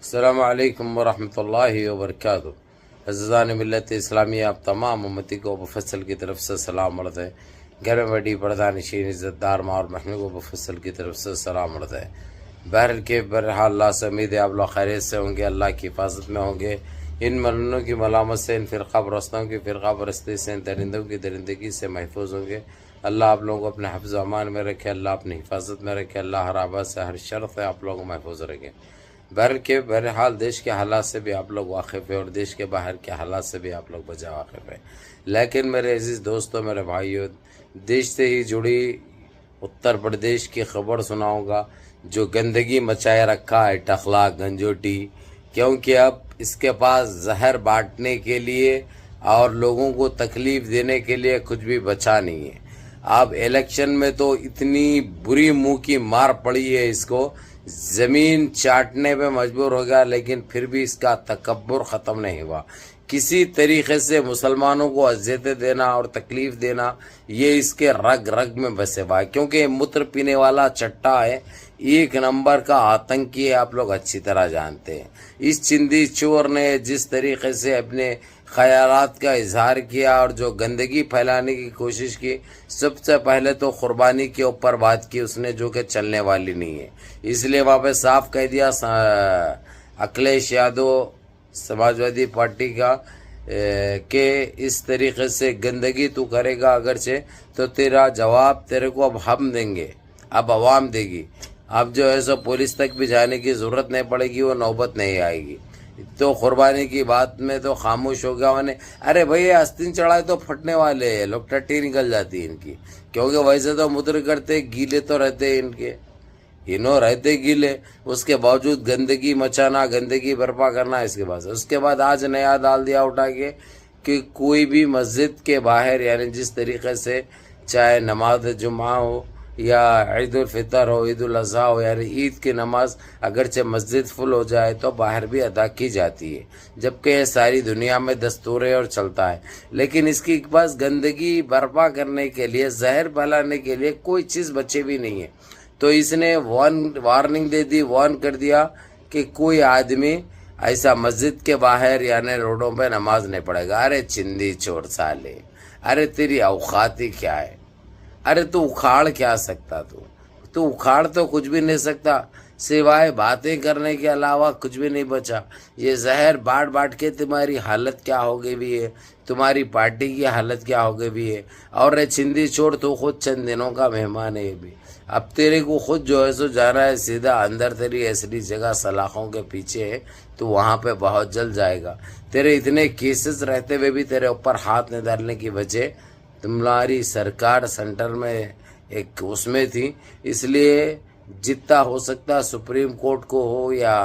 السلام علیکم ورحمۃ اللہ وبرکاتہ۔ عزیزان ملت اسلامیہ، آپ تمام امتی کو بفصل کی طرف سے سلام عرض ہے۔ گھر میں بیٹھی پردہ نشین عزت دار ماں اور بہنوں کو بفصل کی طرف سے سلام عرض ہے۔ بہرحال اللہ سے امید ہے آپ لوگ خیریت سے ہوں گے، اللہ کی حفاظت میں ہوں گے، ان ملنوں کی ملامت سے، ان فرقہ پرستوں کی فرقہ پرستی سے، ان درندوں کی درندگی سے محفوظ ہوں گے۔ اللہ آپ لوگوں کو اپنے حفظ و امان میں رکھے، اللہ اپنی حفاظت میں رکھے، اللہ ہر آباد سے، ہر شر سے آپ لوگوں کو محفوظ رکھے۔ بہرحال دیش کے حالات سے بھی آپ لوگ واقف ہیں اور دیش کے باہر کے حالات سے بھی آپ لوگ بجا واقف ہیں، لیکن میرے عزیز دوستوں، میرے بھائیوں، دیش سے ہی جڑی اتر پردیش کی خبر سناؤں گا جو گندگی مچائے رکھا ہے ٹخلا گنجوٹی، کیونکہ اب اس کے پاس زہر بانٹنے کے لیے اور لوگوں کو تکلیف دینے کے لیے کچھ بھی بچا نہیں ہے۔ اب الیکشن میں تو اتنی بری منہ کی مار پڑی ہے، اس کو زمین چاٹنے پہ مجبور ہو گیا، لیکن پھر بھی اس کا تکبر ختم نہیں ہوا۔ کسی طریقے سے مسلمانوں کو اذیتیں دینا اور تکلیف دینا یہ اس کے رگ رگ میں بسے ہوا ہے، کیونکہ یہ متر پینے والا چٹا ہے، ایک نمبر کا آتنکی ہے، آپ لوگ اچھی طرح جانتے ہیں۔ اس چندی چور نے جس طریقے سے اپنے خیالات کا اظہار کیا اور جو گندگی پھیلانے کی کوشش کی، سب سے پہلے تو قربانی کے اوپر بات کی اس نے، جو کہ چلنے والی نہیں ہے۔ اس لیے وہاں پہ صاف کہہ دیا اکھلیش یادو سماجوادی پارٹی کا کہ اس طریقے سے گندگی تو کرے گا اگرچہ تو تیرا جواب تیرے کو اب ہم دیں گے، اب عوام دے گی، اب جو ہے سو پولیس تک بھی جانے کی ضرورت نہیں پڑے گی، وہ نوبت نہیں آئے گی۔ تو قربانی کی بات میں تو خاموش ہو گیا انہیں۔ ارے بھئی آستین چڑھائے تو پھٹنے والے ہیں، لوگ ٹٹی نکل جاتی ان کی، کیونکہ ویسے تو مدر کرتے گیلے تو رہتے ان کے، انہوں رہتے گیلے، اس کے باوجود گندگی مچانا، گندگی برپا کرنا اس کے بعد۔ اس کے بعد آج نیا ڈال دیا اٹھا کے کہ کوئی بھی مسجد کے باہر، یعنی جس طریقے سے چاہے نماز جمعہ ہو یا عید الفطر ہو، عید الاضحیٰ ہو، یعنی عید کی نماز اگرچہ مسجد فل ہو جائے تو باہر بھی ادا کی جاتی ہے، جبکہ یہ ساری دنیا میں دستور ہے اور چلتا ہے، لیکن اس کے پاس گندگی برپا کرنے کے لیے، زہر پھیلانے کے لیے کوئی چیز بچے بھی نہیں ہے۔ تو اس نے وارننگ دے دی، وارن کر دیا کہ کوئی آدمی ایسا مسجد کے باہر یعنی روڈوں پہ نماز نہیں پڑھے گا۔ ارے چندی چور سالے، ارے تیری اوقات ہی کیا ہے؟ ارے تو اکھاڑ کیا سکتا؟ تو اکھاڑ تو کچھ بھی نہیں سکتا، سوائے باتیں کرنے کے علاوہ کچھ بھی نہیں بچا۔ یہ زہر بانٹ بانٹ کے تمہاری حالت کیا ہو گئی بھی ہے، تمہاری پارٹی کی حالت کیا ہو گئی بھی ہے۔ اور رے چندی چور، تو خود چند دنوں کا مہمان ہے یہ بھی، اب تیرے کو خود جو ہے سو جانا ہے سیدھا اندر، تیری ایسی جگہ سلاخوں کے پیچھے ہے، تو وہاں پہ بہت جلد جائے گا۔ تیرے اتنے کیسز رہتے ہوئے بھی تیرے اوپر ہاتھ نہ ڈالنے کی وجہ تمہاری سرکار سینٹر میں ایک اس میں تھی، اس لیے جتنا ہو سکتا سپریم کورٹ کو ہو یا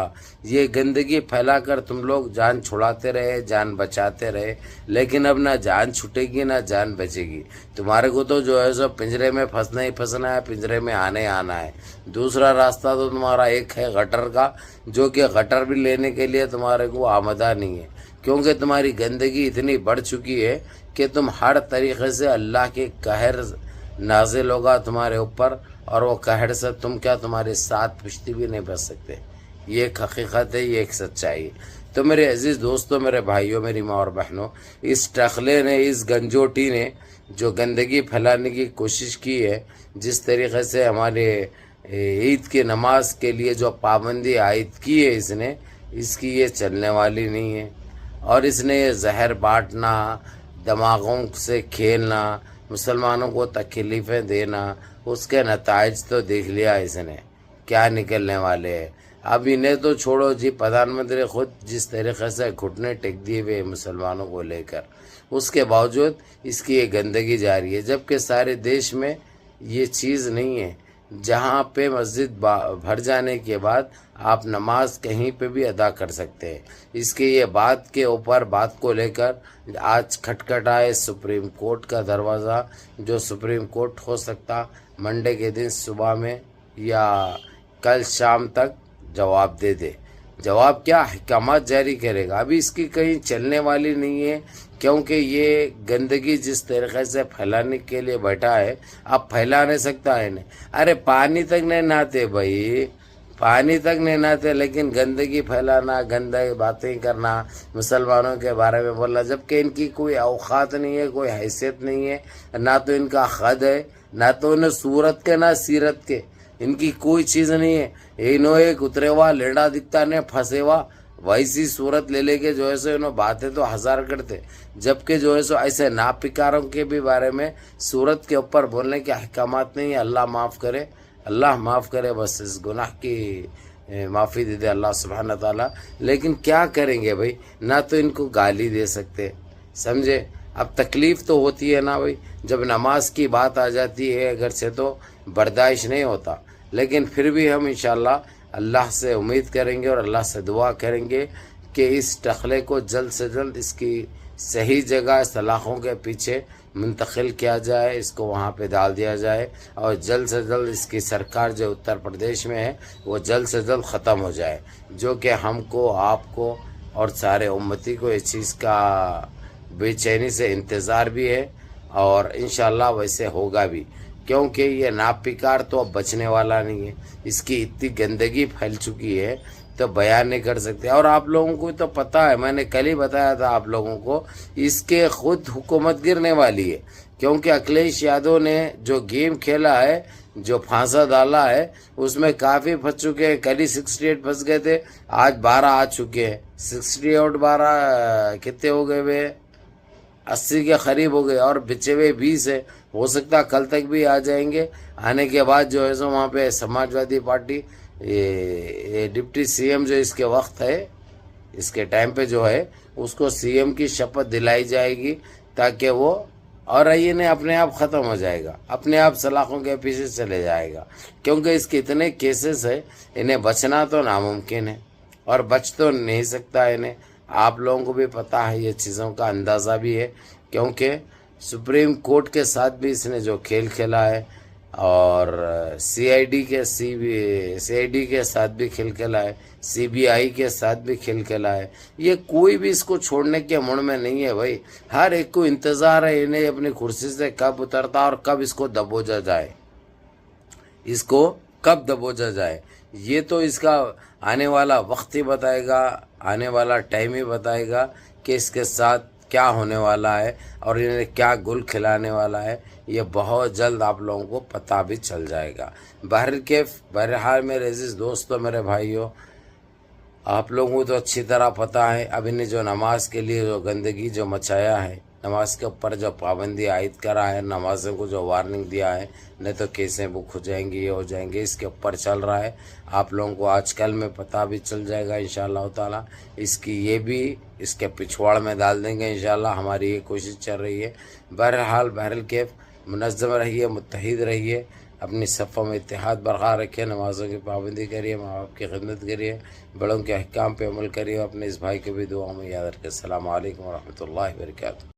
یہ گندگی پھیلا کر تم لوگ جان چھڑاتے رہے، جان بچاتے رہے، لیکن اب نہ جان چھٹے گی نہ جان بچے گی۔ تمہارے کو تو جو ہے سو پنجرے میں پھنسنا ہی پھنسنا ہے، پنجرے میں آنے آنا ہے۔ دوسرا راستہ تو تمہارا ایک ہے غٹر کا، جو کہ غٹر بھی لینے کے لیے تمہارے کو آمدہ نہیں ہے، کیونکہ تمہاری گندگی اتنی بڑھ چکی ہے کہ تم ہر طریقے سے اللہ کے قہر نازل ہوگا تمہارے اوپر، اور وہ قہر سے تم کیا تمہارے ساتھ پشتی بھی نہیں بچ سکتے۔ یہ ایک حقیقت ہے، یہ ایک سچائی ہے۔ تو میرے عزیز دوستوں، میرے بھائیوں، میری ماں اور بہنوں، اس ٹخلے نے، اس گنجوٹی نے جو گندگی پھیلانے کی کوشش کی ہے، جس طریقے سے ہمارے عید کی نماز کے لیے جو پابندی عائد کی ہے اس کی یہ چلنے والی نہیں ہے، اور اس نے یہ زہر بانٹنا، دماغوں سے کھیلنا، مسلمانوں کو تکلیفیں دینا، اس کے نتائج تو دیکھ لیا اس نے کیا نکلنے والے ہیں۔ اب انہیں تو چھوڑو جی، پردھان منتری خود جس طریقے سے گھٹنے ٹیک دیے ہوئے مسلمانوں کو لے کر، اس کے باوجود اس کی یہ گندگی جاری ہے، جبکہ سارے دیش میں یہ چیز نہیں ہے جہاں پہ مسجد بھر جانے کے بعد آپ نماز کہیں پہ بھی ادا کر سکتے ہیں۔ اس کے یہ بات کے اوپر بات کو لے کر آج کھٹکھٹائے سپریم کورٹ کا دروازہ، جو سپریم کورٹ ہو سکتا منڈے کے دن صبح میں یا کل شام تک جواب دے دے۔ جواب کیا؟ احکامات جاری کرے گا۔ ابھی اس کی کہیں چلنے والی نہیں ہے، کیونکہ یہ گندگی جس طریقے سے پھیلانے کے لیے بیٹھا ہے، اب پھیلا نہیں سکتا ہے انہیں۔ ارے پانی تک نہیں نہاتے بھائی، پانی تک نہیں نہاتے، لیکن گندگی پھیلانا، گندی باتیں کرنا، مسلمانوں کے بارے میں بولنا، جبکہ ان کی کوئی اوقات نہیں ہے، کوئی حیثیت نہیں ہے، نہ تو ان کا خد ہے، نہ تو انہیں صورت کے نہ سیرت کے، ان کی کوئی چیز نہیں ہے. انہوں ایک اترے ہوا لیڑا دکھتا نے پھنسے ہوا ویسی صورت لے لے کے جو ہے سو انہوں باتیں تو ہزار کرتے، جبکہ جو ہے سو ایسے ناپکاروں کے بھی بارے میں صورت کے اوپر بولنے کے احکامات نہیں ہے. اللہ معاف کرے، اللہ معاف کرے، بس اس گناہ کی معافی دے دے اللہ سبحانہ تعالیٰ. لیکن کیا کریں گے بھائی، نہ تو ان کو گالی دے سکتے، سمجھے. اب تکلیف تو ہوتی ہے نا بھائی، جب نماز کی بات آ جاتی ہے اگرچہ تو برداشت نہیں ہوتا، لیکن پھر بھی ہم انشاءاللہ اللہ سے امید کریں گے اور اللہ سے دعا کریں گے کہ اس ٹخلے کو جلد سے جلد اس کی صحیح جگہ سلاخوں کے پیچھے منتقل کیا جائے، اس کو وہاں پہ ڈال دیا جائے، اور جلد سے جلد اس کی سرکار جو اتر پردیش میں ہے وہ جلد سے جلد ختم ہو جائے، جو کہ ہم کو، آپ کو اور سارے امتی کو اس چیز کا بے چینی سے انتظار بھی ہے، اور انشاءاللہ ویسے ہوگا بھی، کیونکہ یہ ناپکار تو اب بچنے والا نہیں ہے. اس کی اتنی گندگی پھیل چکی ہے تو بیان نہیں کر سکتے. اور آپ لوگوں کو تو پتہ ہے، میں نے کل ہی بتایا تھا آپ لوگوں کو، اس کے خود حکومت گرنے والی ہے، کیونکہ اکھلیش یادو نے جو گیم کھیلا ہے، جو پھانسا ڈالا ہے، اس میں کافی پھنس چکے ہیں. کل ہی 68 پھنس گئے تھے، آج 12 آ چکے ہیں. 68 اور 12 کتنے ہو گئے ہوئے؟ 80 کے قریب ہو گئے، اور بچے ہوئے 20 ہے. ہو سکتا ہے کل تک بھی آ جائیں گے. آنے کے بعد جو ہے سو وہاں پہ سماجوادی پارٹی یہ ڈپٹی سی ایم جو اس کے وقت ہے، اس کے ٹائم پہ جو ہے، اس کو سی ایم کی شپت دلائی جائے گی، تاکہ وہ، اور یہ نہیں اپنے آپ ختم ہو جائے گا، اپنے آپ سلاخوں کے پیچھے چلے جائے گا، کیونکہ اس کے اتنے کیسز ہے، انہیں بچنا تو ناممکن ہے، اور بچ تو نہیں سکتا انہیں. آپ لوگوں کو بھی پتہ ہے، یہ چیزوں کا اندازہ بھی ہے، کیونکہ سپریم کورٹ کے ساتھ بھی اس نے جو کھیل کھیلا ہے، اور سی آئی ڈی کے ساتھ بھی کھیل کھیلا ہے، سی بی آئی کے ساتھ بھی کھیل کھیلا ہے. یہ کوئی بھی اس کو چھوڑنے کے موڈ میں نہیں ہے بھائی. ہر ایک کو انتظار ہے انہیں اپنی کرسی سے کب اترتا اور کب اس کو دبوچا جائے، اس کو کب دبوچا جائے. یہ تو اس کا آنے والا وقت ہی بتائے گا، آنے والا ٹائم ہی بتائے گا کہ اس کے ساتھ کیا ہونے والا ہے اور انہیں کیا گل کھلانے والا ہے. یہ بہت جلد آپ لوگوں کو پتہ بھی چل جائے گا. بہرحال میرے عزیز دوستو، میرے بھائیوں، آپ لوگوں کو تو اچھی طرح پتہ ہے، اب انہیں جو نماز کے لیے جو گندگی جو مچایا ہے، نماز کے اوپر جو پابندی عائد کرا ہے، نمازوں کو جو وارننگ دیا ہے، نہیں تو کیسیں بک ہو جائیں گی، یہ ہو جائیں گے، اس کے اوپر چل رہا ہے. آپ لوگوں کو آج کل میں پتہ بھی چل جائے گا انشاءاللہ تعالیٰ. اس کی یہ بھی اس کے پچھواڑ میں ڈال دیں گے انشاءاللہ. ہماری یہ کوشش چل رہی ہے. بہرحال کیف منظم رہیے، متحد رہیے، اپنی صفوں میں اتحاد برقرار رکھیے، نمازوں کی پابندی کریے، ماں باپ کی خدمت کریے، بڑوں کے احکام پہ عمل کریے، اپنے اس بھائی کے بھی دعاؤں میں یاد رکھیں. السلام علیکم ورحمۃ اللہ وبرکاتہ.